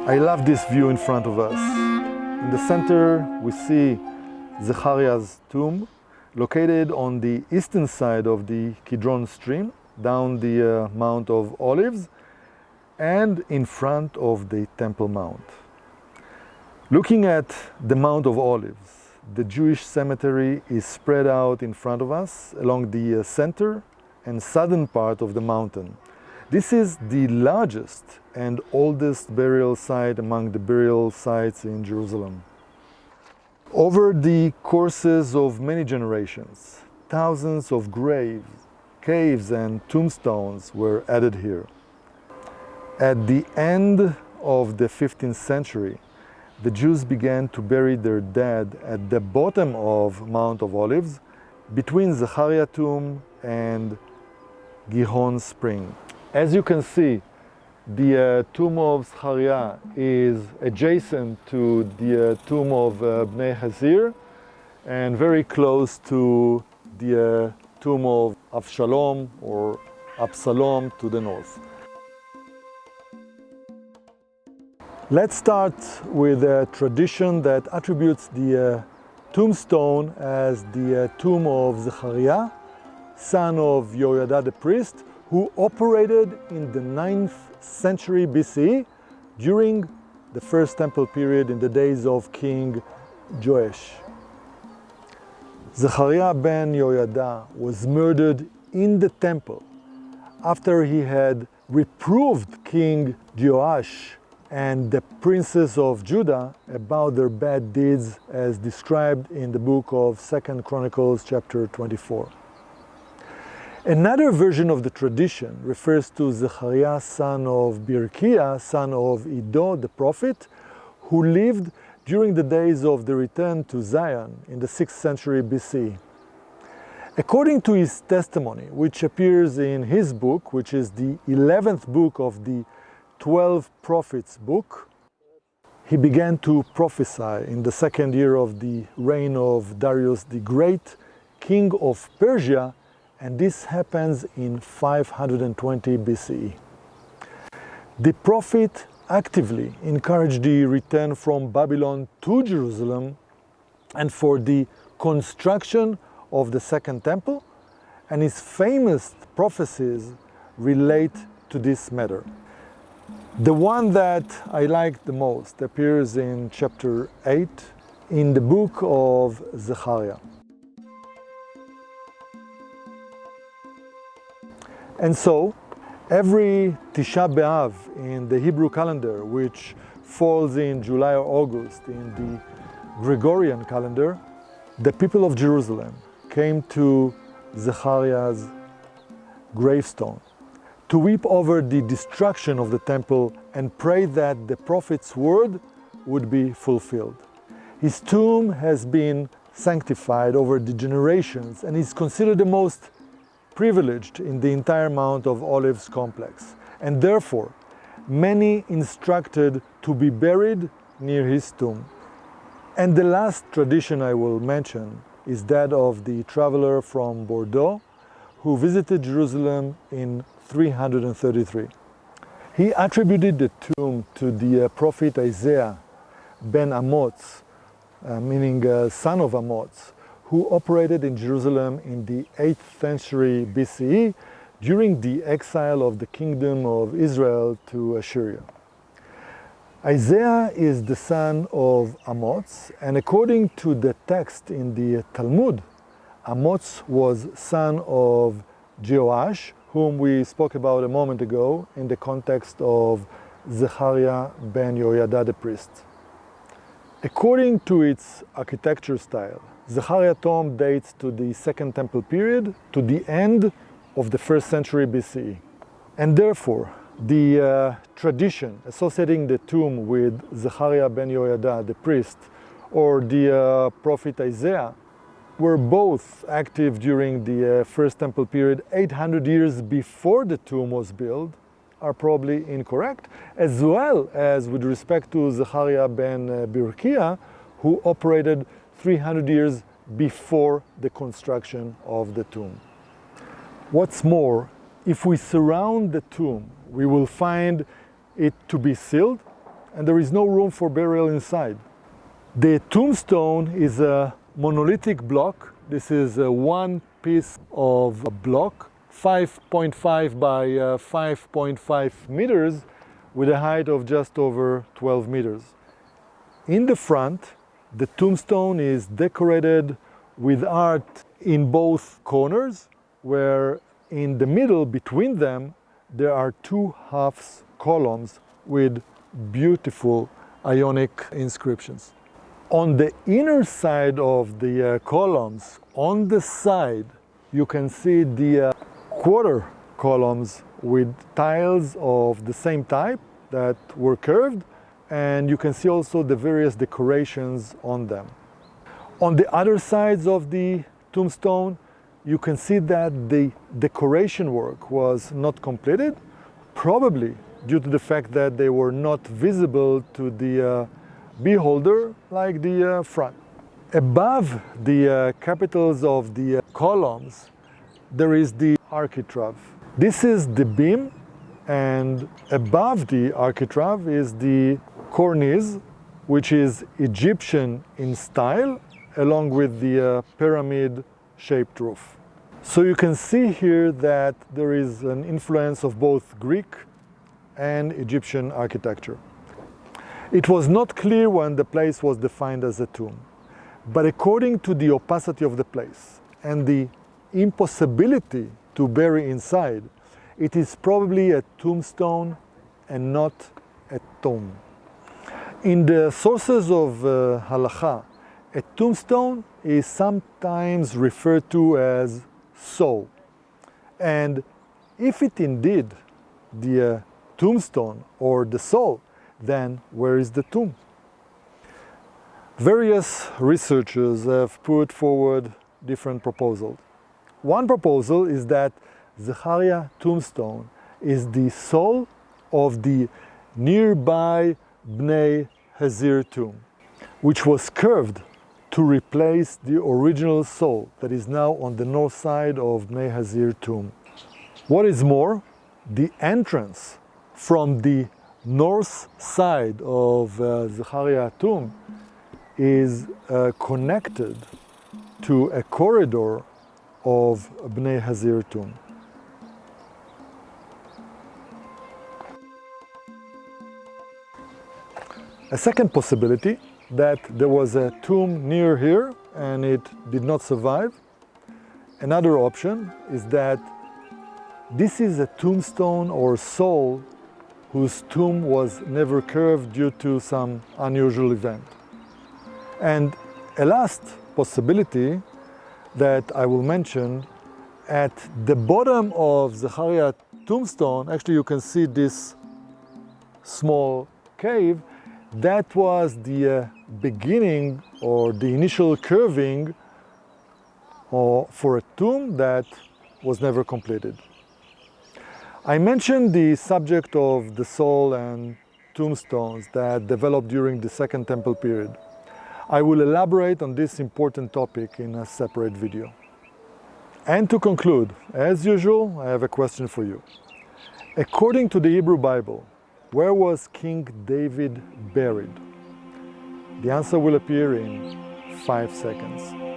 I love this view in front of us. In the center, we see Zechariah's tomb, located on the eastern side of the Kidron Stream, down the Mount of Olives, and in front of the Temple Mount. Looking at the Mount of Olives, the Jewish cemetery is spread out in front of us along the center and southern part of the mountain. This is the largest and oldest burial site among the burial sites in Jerusalem. Over the courses of many generations, thousands of graves, caves and tombstones were added here. At the end of the 15th century, the Jews began to bury their dead at the bottom of Mount of Olives, between Zechariah tomb and Gihon Spring. As you can see, the tomb of Zechariah is adjacent to the tomb of Bnei Hazir and very close to the tomb of Avshalom or Absalom to the north. Let's start with a tradition that attributes the tombstone as the tomb of Zechariah, son of Yehoiada the priest, who operated in the 9th century BCE during the First Temple period in the days of King Joash. Zechariah ben Yehoiada was murdered in the temple after he had reproved King Joash and the princes of Judah about their bad deeds as described in the book of 2 Chronicles chapter 24. Another version of the tradition refers to Zechariah, son of Berechiah, son of Iddo the prophet, who lived during the days of the return to Zion in the 6th century BC. According to his testimony, which appears in his book, which is the 11th book of the 12 prophets book, he began to prophesy in the 2nd year of the reign of Darius the Great, king of Persia, and this happens in 520 BCE. The prophet actively encouraged the return from Babylon to Jerusalem and for the construction of the Second Temple, and his famous prophecies relate to this matter. The one that I like the most appears in chapter 8 in the book of Zechariah. And so, every Tisha B'Av in the Hebrew calendar, which falls in July or August in the Gregorian calendar, the people of Jerusalem came to Zechariah's gravestone to weep over the destruction of the temple and pray that the prophet's word would be fulfilled. His tomb has been sanctified over the generations and is considered the most privileged in the entire Mount of Olives complex, and therefore many instructed to be buried near his tomb. And the last tradition I will mention is that of the traveler from Bordeaux who visited Jerusalem in 333. He attributed the tomb to the prophet Isaiah ben Amoz, meaning son of Amoz, who operated in Jerusalem in the 8th century BCE during the exile of the kingdom of Israel to Assyria. Isaiah is the son of Amoz, and according to the text in the Talmud, Amoz was son of Joash, whom we spoke about a moment ago in the context of Zechariah ben Yehoiada the priest. According to its architecture style, Zechariah tomb dates to the Second Temple period, to the end of the 1st century BCE. And therefore, the tradition associating the tomb with Zechariah ben Yehoiada, the priest, or the prophet Isaiah, were both active during the First Temple period 800 years before the tomb was built, are probably incorrect, as well as with respect to Zechariah ben Berechiah, who operated 300 years before the construction of the tomb. What's more, if we surround the tomb, we will find it to be sealed, and there is no room for burial inside. The tombstone is a monolithic block. This is one piece of a block, 5.5 by 5.5 meters, with a height of just over 12 meters. In the front, the tombstone is decorated with art in both corners, where in the middle between them there are two halves columns with beautiful Ionic inscriptions. On the inner side of the columns, on the side, you can see the quarter columns with tiles of the same type that were curved, and you can see also the various decorations on them. On the other sides of the tombstone, you can see that the decoration work was not completed, probably due to the fact that they were not visible to the beholder like the front. Above the capitals of the columns, there is the architrave. This is the beam, and above the architrave is the cornice, which is Egyptian in style, along with the pyramid-shaped roof. So you can see here that there is an influence of both Greek and Egyptian architecture. It was not clear when the place was defined as a tomb, but according to the opacity of the place and the impossibility to bury inside, it is probably a tombstone and not a tomb. In the sources of Halacha, a tombstone is sometimes referred to as soul. And if it indeed the tombstone or the soul, then where is the tomb? Various researchers have put forward different proposals. One proposal is that Zechariah tombstone is the soul of the nearby Bnei Hazir tomb, which was curved to replace the original soul that is now on the north side of Bnei Hazir tomb. What is more, the entrance from the north side of Zechariah tomb is connected to a corridor of Bnei Hazir tomb. A second possibility, that there was a tomb near here and it did not survive. Another option is that this is a tombstone or soul whose tomb was never curved due to some unusual event. And a last possibility that I will mention, at the bottom of Zechariah tombstone, actually you can see this small cave. That was the beginning or the initial curving for a tomb that was never completed. I mentioned the subject of the soul and tombstones that developed during the Second Temple period. I will elaborate on this important topic in a separate video. And to conclude, as usual, I have a question for you. According to the Hebrew Bible, where was King David buried? The answer will appear in 5 seconds.